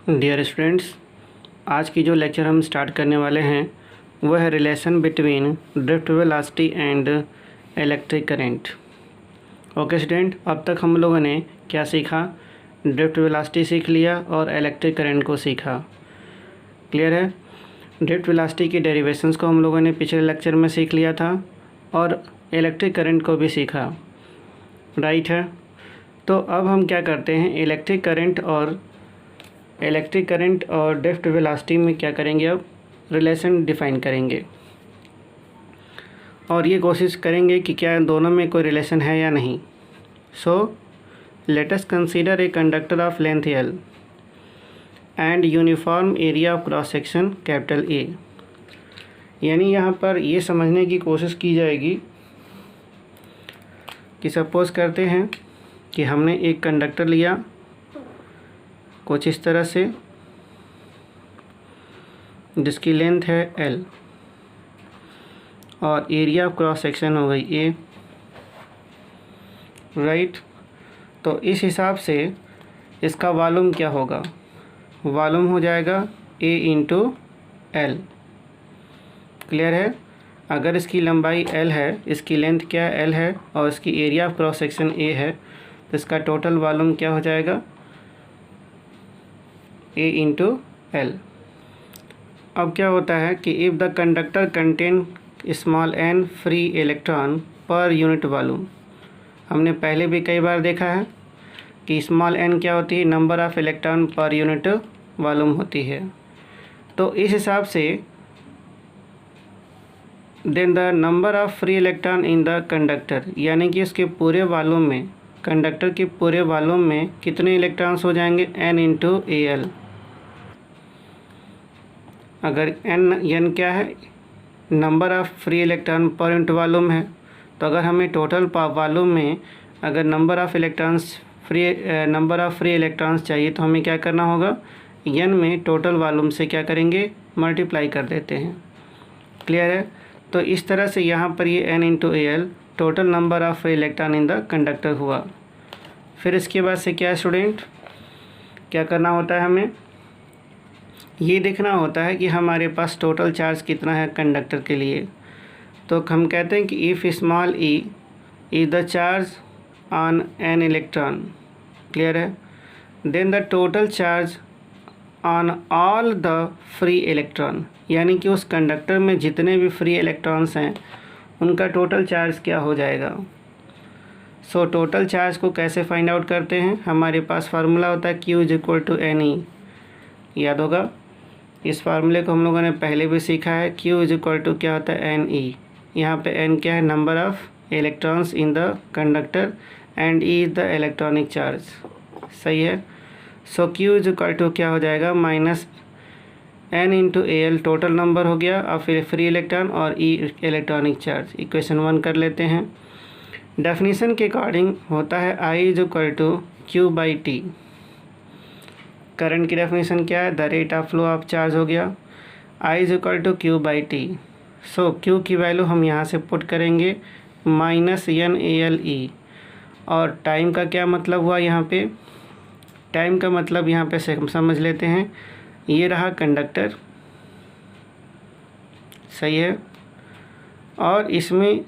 Dear students, आज की जो लेक्चर हम स्टार्ट करने वाले हैं वह है relation between drift velocity and electric current. Okay student, अब तक हम लोगों ने क्या सीखा? ड्रिफ्ट वेलोसिटी सीख लिया और इलेक्ट्रिक करंट को सीखा। क्लियर है? ड्रिफ्ट वेलोसिटी की डेरिवेशंस को हम लोगों ने पिछले लेक्चर में सीख लिया था और इलेक्ट्रिक करंट को भी सीखा, राइट है। तो अब हम क्या करते हैं, इलेक्ट्रिक करंट और ड्रिफ्ट वेलोसिटी में क्या करेंगे, अब रिलेशन डिफाइन करेंगे और ये कोशिश करेंगे कि क्या दोनों में कोई रिलेशन है या नहीं। So let us consider a conductor of length L and uniform area of cross section capital A. यानी यहाँ पर ये समझने की कोशिश की जाएगी कि सपोज़ करते हैं कि हमने एक कंडक्टर लिया कुछ इस तरह से, जिसकी लेंथ है L और एरिया ऑफ क्रॉस सेक्शन हो गई A, राइट। तो इस हिसाब से इसका वॉल्यूम क्या होगा? वॉल्यूम हो जाएगा A इंटू L। क्लियर है? अगर इसकी लंबाई L है, इसकी लेंथ क्या L है और इसकी area of cross section A है, तो इसका टोटल वॉल्यूम क्या हो जाएगा? A into L। अब क्या होता है कि if the conductor contain small n free electron पर यूनिट वॉल्यूम, हमने पहले भी कई बार देखा है कि स्मॉल n क्या होती है? नंबर ऑफ़ इलेक्ट्रॉन पर यूनिट वॉल्यूम होती है। तो इस हिसाब से then the number of free electron in the conductor, यानी कि उसके पूरे वॉल्यूम में, कंडक्टर के पूरे वॉल्यूम में कितने इलेक्ट्रॉन्स हो जाएंगे? n into AL। अगर n क्या है? नंबर ऑफ़ फ्री इलेक्ट्रॉन पर यूनिट वॉल्यूम है। तो अगर हमें टोटल वॉल्यूम में अगर नंबर ऑफ़ फ्री इलेक्ट्रॉन्स चाहिए तो हमें क्या करना होगा? n में टोटल वॉल्यूम से क्या करेंगे? मल्टीप्लाई कर देते हैं। क्लियर है? तो इस तरह से यहाँ पर ये n into AL total number of free electron in the conductor हुआ। फिर इसके बाद से क्या स्टूडेंट, क्या करना होता है? हमें ये देखना होता है कि हमारे पास टोटल चार्ज कितना है कंडक्टर के लिए। तो हम कहते हैं कि if small e is the charge on an electron, clear है, then the total charge on all the free electron, यानी कि उस कंडक्टर में जितने भी फ्री इलेक्ट्रॉन्स हैं उनका टोटल चार्ज क्या हो जाएगा। सो टोटल चार्ज को कैसे फाइंड आउट करते हैं? हमारे पास फार्मूला होता है Q is equal to NE, याद होगा। इस फार्मूले को हम लोगों ने पहले भी सीखा है। Q इज इक्वल टू क्या होता है? NE। यहाँ पे N क्या है? Number of electrons in the conductor and E is the electronic charge, सही है। सो Q इज इक्वल टू क्या हो जाएगा? Minus N into AL total number हो गया और फिर फ्री इलेक्ट्रॉन और E इलेक्ट्रॉनिक चार्ज। इक्वेशन 1 कर लेते हैं। डेफिनेशन के अकॉर्डिंग होता है I is equal to Q by T। Current की डेफिनेशन क्या है? The rate of flow of charge हो गया। I is equal to Q by T। So Q की वैल्यू हम यहाँ से पुट करेंगे माइनस NALE। और टाइम का क्या मतलब हुआ यहाँ पे? टाइम का मतलब यहाँ पे से हम समझ लेते हैं, ये रहा कंडक्टर, सही है। और इसमें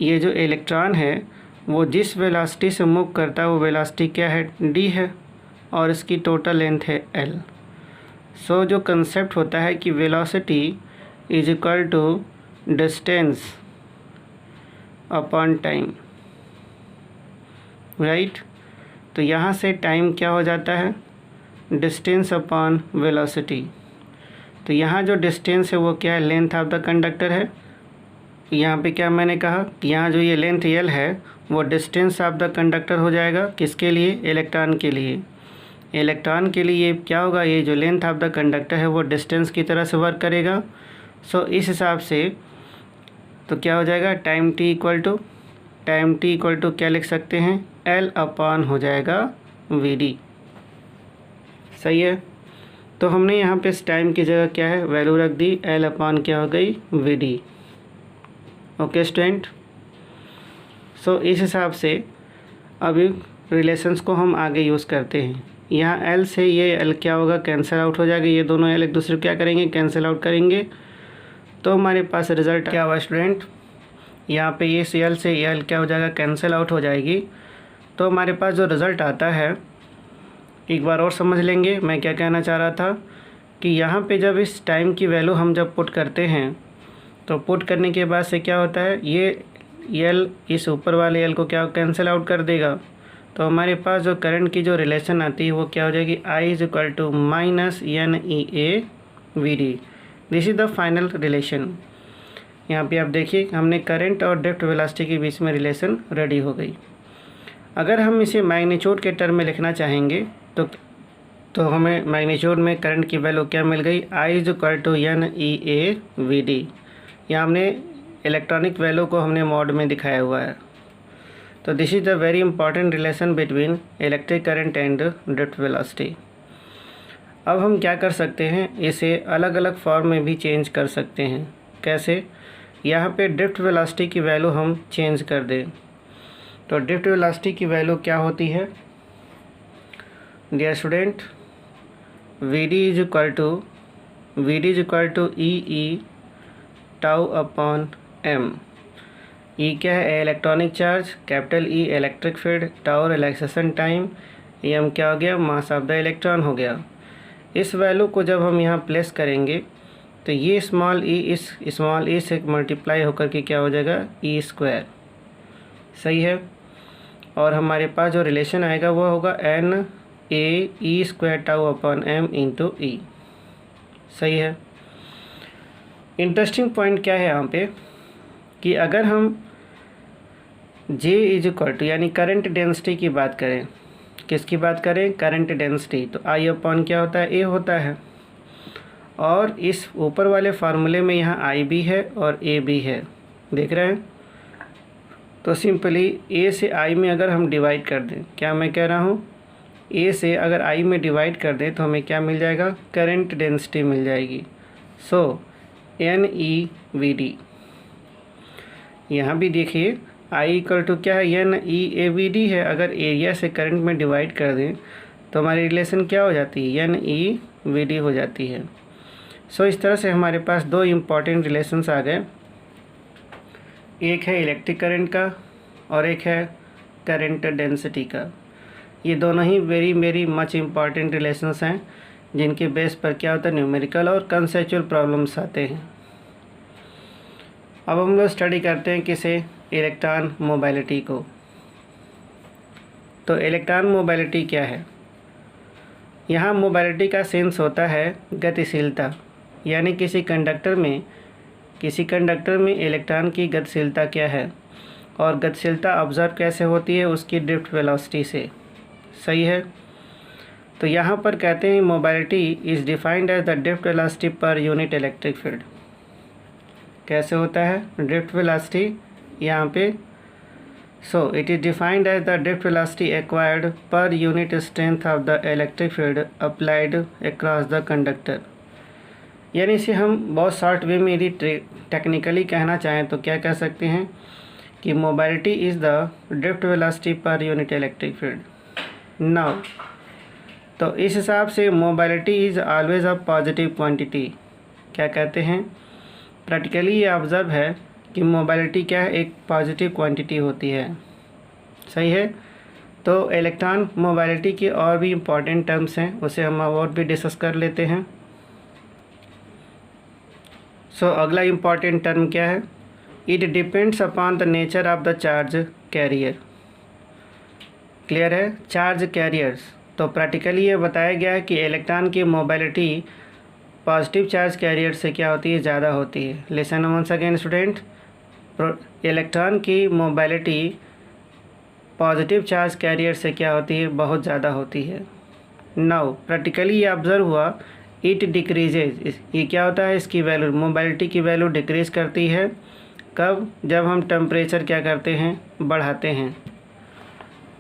ये जो इलेक्ट्रॉन है वो जिस वेलोसिटी से मूव करता है वो वेलोसिटी क्या है? d है और इसकी टोटल लेंथ है L। सो जो कंसेप्ट होता है कि velocity is equal to distance upon time, right. तो यहाँ से टाइम क्या हो जाता है? Distance upon velocity. तो यहाँ जो डिस्टेंस है वो क्या है? लेंथ ऑफ द कंडक्टर है। यहाँ पे क्या मैंने कहा कि यहाँ जो ये लेंथ L है वो डिस्टेंस ऑफ द कंडक्टर हो जाएगा। किसके लिए? इलेक्ट्रॉन के लिए। इलेक्ट्रॉन के लिए क्या होगा? ये जो लेंथ ऑफ द कंडक्टर है वो डिस्टेंस की तरह से वर्क करेगा। सो इस हिसाब से तो क्या हो जाएगा? टाइम t इक्वल टू क्या लिख सकते हैं? L अपॉन हो जाएगा VD, सही है। तो हमने यहाँ पे इस टाइम की जगह क्या है? वैल्यू रख दी, L अपॉन क्या हो गई? VD। ओके स्टूडेंट, सो इस हिसाब से अभी रिलेशंस को हम आगे यूज़ करते हैं। यहाँ एल से ये एल क्या होगा, कैंसिल आउट हो जाएगा, ये दोनों एल एक दूसरे को क्या करेंगे, कैंसिल आउट करेंगे। तो हमारे पास रिज़ल्ट क्या हुआ स्टूडेंट, यहाँ पे ये सी एल से ये एल क्या हो जाएगा, कैंसिल आउट हो जाएगी। तो हमारे पास जो रिज़ल्ट आता है, एक बार और समझ लेंगे मैं क्या कहना चाह रहा था, कि यहाँ पे जब इस टाइम की वैल्यू हम जब पुट करते हैं तो पुट करने के बाद से क्या होता है, ये एल इस ऊपर वाले एल को क्या कैंसिल आउट कर देगा। तो हमारे पास जो करंट की जो रिलेशन आती है वो क्या हो जाएगी, I is equal to minus n e A v d. This is the final relation. यहाँ पे आप देखिए हमने करंट और ड्रिफ्ट वेलोसिटी के बीच में रिलेशन रेडी हो गई। अगर हम इसे मैग्नीट्यूड के टर्म में लिखना चाहेंगे तो हमें मैग्नीट्यूड में करंट की वैल्यू क्या मिल गई, I is equal to n e A v d. यहाँ हमने इलेक्ट्रॉनिक वैल्यू को हमने मॉड में दिखाया हुआ है। तो this is the very important relation between electric current and drift velocity. अब हम क्या कर सकते हैं, इसे अलग अलग फॉर्म में भी चेंज कर सकते हैं। कैसे, यहाँ पे ड्रिफ्ट वेलोसिटी की वैल्यू हम चेंज कर दें। तो ड्रिफ्ट वेलोसिटी की वैल्यू क्या होती है dear student, v d is equal to e tau upon m. E क्या है, electronic charge, capital E electric field, tau relaxation time, m क्या हो गया, मास ऑफ द इलेक्ट्रॉन हो गया। इस वैल्यू को जब हम यहाँ प्लेस करेंगे तो ये स्मॉल ई इस स्मॉल ई से मल्टीप्लाई होकर के क्या हो जाएगा, ई स्क्वायर। सही है। और हमारे पास जो रिलेशन आएगा वो होगा n A e square tau upon m into e. सही है। इंटरेस्टिंग पॉइंट क्या है यहाँ पे, कि अगर हम J इज इक्वल टू यानी करंट डेंसिटी की बात करें, किसकी बात करें, करंट डेंसिटी, तो I अपॉन क्या होता है, A होता है। और इस ऊपर वाले फार्मूले में यहाँ I भी है और A भी है, देख रहे हैं। तो सिंपली A से I में अगर हम डिवाइड कर दें, क्या मैं कह रहा हूँ, A से अगर I में डिवाइड कर दें तो हमें क्या मिल जाएगा, करंट डेंसिटी मिल जाएगी। So n e v d. यहाँ भी देखिए I इक्वल टू क्या है, एन ई ए वी डी है। अगर एरिया से करंट में डिवाइड कर दें तो हमारी रिलेशन क्या हो जाती है, एन ई वी डी हो जाती है। सो इस तरह से हमारे पास दो इम्पॉर्टेंट रिलेशंस आ गए, एक है इलेक्ट्रिक करंट का और एक है करंट डेंसिटी का। ये दोनों ही वेरी मच इम्पॉर्टेंट रिलेशंस हैं, जिनके बेस पर क्या होता है, न्यूमेरिकल और कंसेप्चुअल प्रॉब्लम्स आते हैं। अब हम लोग स्टडी करते हैं किसे, इलेक्ट्रॉन मोबिलिटी को। तो इलेक्ट्रॉन मोबिलिटी क्या है, यहाँ मोबिलिटी का सेंस होता है गतिशीलता, यानी किसी कंडक्टर में इलेक्ट्रॉन की गतिशीलता क्या है, और गतिशीलता ऑब्जर्व कैसे होती है, उसकी ड्रिफ्ट वेलोसिटी से। सही है। तो यहाँ पर कहते हैं mobility is defined as the drift velocity per unit electric field. कैसे होता है ड्रिफ्ट वेलोसिटी यहाँ पे, so it is defined as the drift velocity acquired per unit strength of the electric field applied across the conductor. यानी इसे हम बहुत short way में यदि टेक्निकली कहना चाहें तो क्या कह सकते हैं कि mobility is the drift velocity per unit electric field. Now तो इस हिसाब से mobility is always a positive quantity. क्या कहते हैं, प्रैक्टिकली ये ऑब्ज़र्व है कि मोबिलिटी क्या है, एक पॉजिटिव क्वांटिटी होती है। सही है। तो इलेक्ट्रॉन मोबिलिटी के और भी इम्पॉर्टेंट टर्म्स हैं, उसे हम और भी डिस्कस कर लेते हैं। सो अगला इम्पॉर्टेंट टर्म क्या है, it depends upon the nature of the charge carrier. Clear है, चार्ज कैरियर्स। तो प्रैक्टिकली ये बताया गया है कि इलेक्ट्रॉन की मोबिलिटी पॉजिटिव चार्ज कैरियर से क्या होती है, ज़्यादा होती है। Listen once again student, electron की मोबिलिटी पॉजिटिव चार्ज कैरियर से क्या होती है, बहुत ज़्यादा होती है। नाउ प्रैक्टिकली ये ऑब्जर्व हुआ, इट डिक्रीजेज, ये क्या होता है, इसकी वैल्यू, मोबिलिटी की वैल्यू डिक्रीज करती है। कब, जब हम टेम्परेचर क्या करते हैं, बढ़ाते हैं।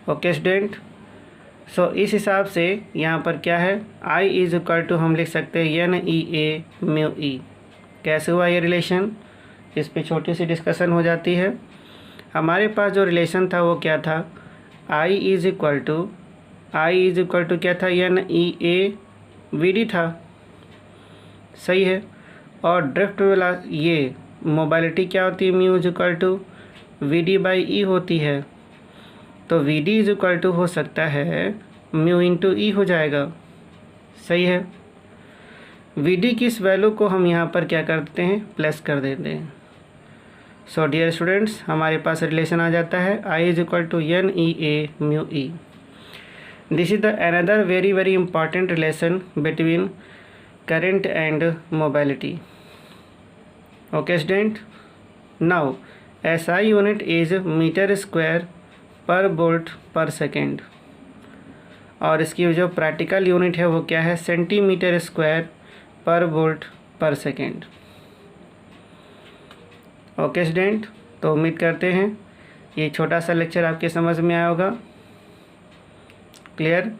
Okay student. सो इस हिसाब से यहाँ पर क्या है, आई इज इक्वल टू हम लिख सकते हैं एन ई ए म्यू ई। कैसे हुआ ये रिलेशन, इस पे छोटी सी डिस्कशन हो जाती है। हमारे पास जो रिलेशन था वो क्या था, I is equal to I is equal to क्या था, एन ई ए वी डी था, सही है। और ड्रिफ्ट वाला ये मोबाइलिटी क्या होती है, mu is equal to v d by e होती है। तो v d is equal to हो सकता है म्यू इंटू ई हो जाएगा, सही है। वी डी की इस वैल्यू को हम यहाँ पर क्या करते हैं, प्लस कर देते हैं। सो डियर स्टूडेंट्स, हमारे पास रिलेशन आ जाता है I is equal to n e A mu e. This is the another very very important relation between current and mobility. Okay student, now SI unit is meter square per volt per second और इसकी जो practical unit है वो क्या है, centimetre square पर volt पर second. Okay student, तो उम्मीद करते हैं ये छोटा सा लेक्चर आपके समझ में आया होगा। क्लियर।